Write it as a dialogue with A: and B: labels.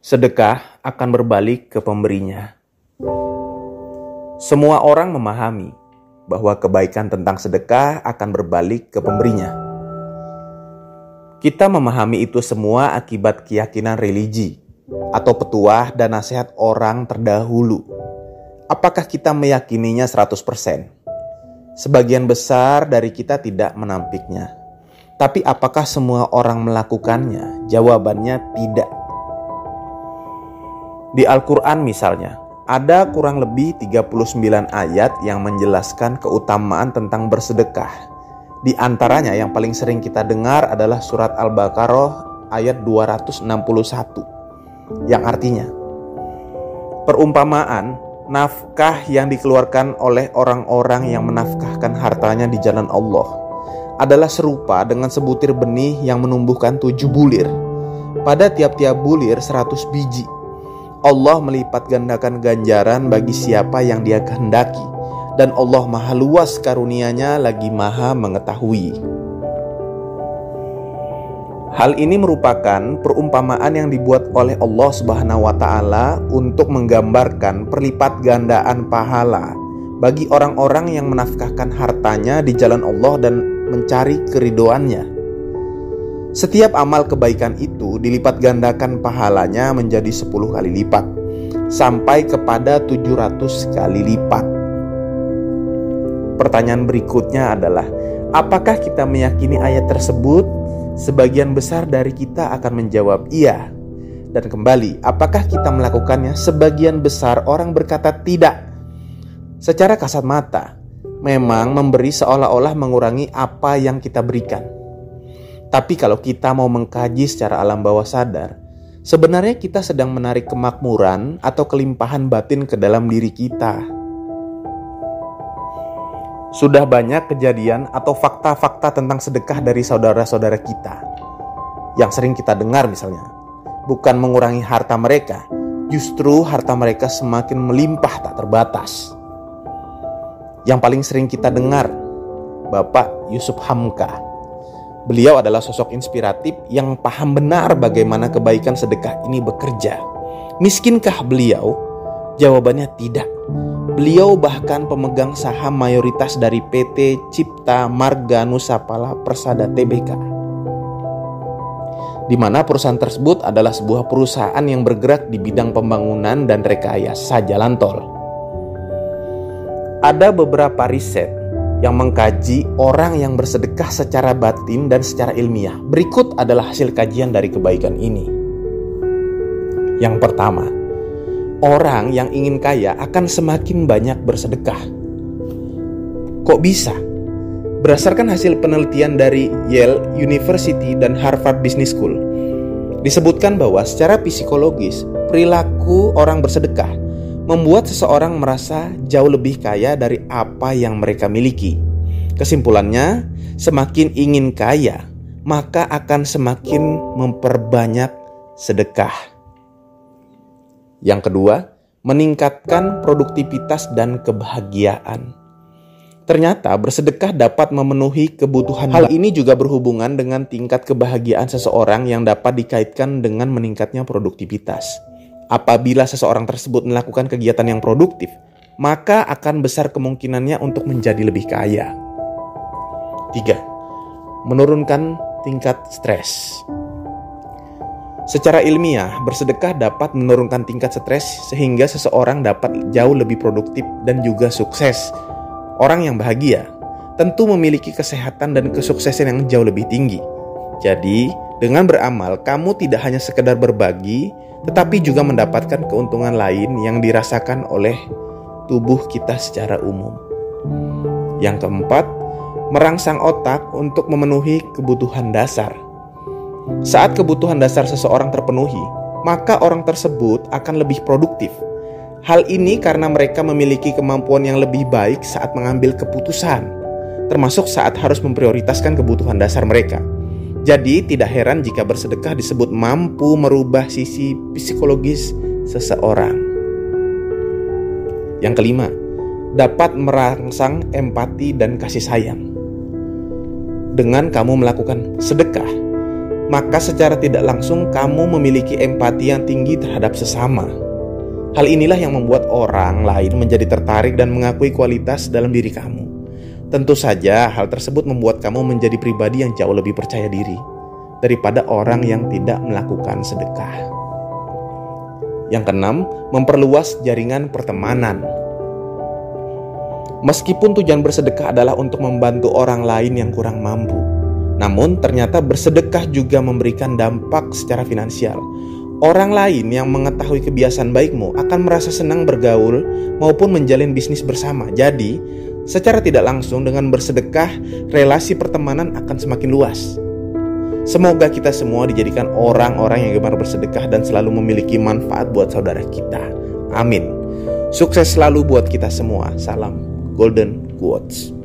A: Sedekah akan berbalik ke pemberinya. Semua orang memahami bahwa kebaikan tentang sedekah akan berbalik ke pemberinya. Kita memahami itu semua akibat keyakinan religi atau petuah dan nasihat orang terdahulu. Apakah kita meyakininya 100%? Sebagian besar dari kita tidak menampiknya. Tapi apakah semua orang melakukannya? Jawabannya tidak. Di Al-Quran misalnya, ada kurang lebih 39 ayat yang menjelaskan keutamaan tentang bersedekah. Di antaranya yang paling sering kita dengar adalah surat Al-Baqarah ayat 261, yang artinya, perumpamaan nafkah yang dikeluarkan oleh orang-orang yang menafkahkan hartanya di jalan Allah adalah serupa dengan sebutir benih yang menumbuhkan 7 bulir. Pada tiap-tiap bulir 100 biji. Allah melipat gandakan ganjaran bagi siapa yang Dia kehendaki, dan Allah maha luas karunia-Nya lagi maha mengetahui. Hal ini merupakan perumpamaan yang dibuat oleh Allah Subhanahu wa Ta'ala untuk menggambarkan perlipat gandaan pahala bagi orang-orang yang menafkahkan hartanya di jalan Allah dan mencari keridhoannya. Setiap amal kebaikan itu dilipat gandakan pahalanya menjadi 10 kali lipat, sampai kepada 700 kali lipat. Pertanyaan berikutnya adalah, apakah kita meyakini ayat tersebut? Sebagian besar dari kita akan menjawab iya. Dan kembali, apakah kita melakukannya? Sebagian besar orang berkata tidak. Secara kasat mata, memang memberi seolah-olah mengurangi apa yang kita berikan. Tapi kalau kita mau mengkaji secara alam bawah sadar, sebenarnya kita sedang menarik kemakmuran atau kelimpahan batin ke dalam diri kita. Sudah banyak kejadian atau fakta-fakta tentang sedekah dari saudara-saudara kita yang sering kita dengar misalnya. Bukan mengurangi harta mereka, justru harta mereka semakin melimpah tak terbatas. Yang paling sering kita dengar, Bapak Yusuf Hamka. Beliau adalah sosok inspiratif yang paham benar bagaimana kebaikan sedekah ini bekerja. Miskinkah beliau? Jawabannya tidak. Beliau bahkan pemegang saham mayoritas dari PT Cipta Marga Nusapala Persada Tbk, di mana perusahaan tersebut adalah sebuah perusahaan yang bergerak di bidang pembangunan dan rekayasa jalan tol. Ada beberapa riset yang mengkaji orang yang bersedekah secara batin dan secara ilmiah. Berikut adalah hasil kajian dari kebaikan ini. Yang pertama, orang yang ingin kaya akan semakin banyak bersedekah. Kok bisa? Berdasarkan hasil penelitian dari Yale University dan Harvard Business School, disebutkan bahwa secara psikologis, perilaku orang bersedekah membuat seseorang merasa jauh lebih kaya dari apa yang mereka miliki. Kesimpulannya, semakin ingin kaya, maka akan semakin memperbanyak sedekah. Yang kedua, meningkatkan produktivitas dan kebahagiaan. Ternyata bersedekah dapat memenuhi kebutuhan. Hal ini juga berhubungan dengan tingkat kebahagiaan seseorang yang dapat dikaitkan dengan meningkatnya produktivitas. Apabila seseorang tersebut melakukan kegiatan yang produktif, maka akan besar kemungkinannya untuk menjadi lebih kaya. 3. Menurunkan tingkat stres. Secara ilmiah, bersedekah dapat menurunkan tingkat stres sehingga seseorang dapat jauh lebih produktif dan juga sukses. Orang yang bahagia tentu memiliki kesehatan dan kesuksesan yang jauh lebih tinggi. Jadi, dengan beramal, kamu tidak hanya sekedar berbagi, tetapi juga mendapatkan keuntungan lain yang dirasakan oleh tubuh kita secara umum. Yang keempat, merangsang otak untuk memenuhi kebutuhan dasar. Saat kebutuhan dasar seseorang terpenuhi, maka orang tersebut akan lebih produktif. Hal ini karena mereka memiliki kemampuan yang lebih baik saat mengambil keputusan, termasuk saat harus memprioritaskan kebutuhan dasar mereka. Jadi tidak heran jika bersedekah disebut mampu merubah sisi psikologis seseorang. Yang kelima, dapat merangsang empati dan kasih sayang. Dengan kamu melakukan sedekah, maka secara tidak langsung kamu memiliki empati yang tinggi terhadap sesama. Hal inilah yang membuat orang lain menjadi tertarik dan mengakui kualitas dalam diri kamu. Tentu saja hal tersebut membuat kamu menjadi pribadi yang jauh lebih percaya diri daripada orang yang tidak melakukan sedekah. Yang keenam, memperluas jaringan pertemanan. Meskipun tujuan bersedekah adalah untuk membantu orang lain yang kurang mampu, namun ternyata bersedekah juga memberikan dampak secara finansial. Orang lain yang mengetahui kebiasaan baikmu akan merasa senang bergaul maupun menjalin bisnis bersama. Jadi, secara tidak langsung dengan bersedekah, relasi pertemanan akan semakin luas. Semoga kita semua dijadikan orang-orang yang gemar bersedekah dan selalu memiliki manfaat buat saudara kita. Amin. Sukses selalu buat kita semua. Salam Golden Quotes.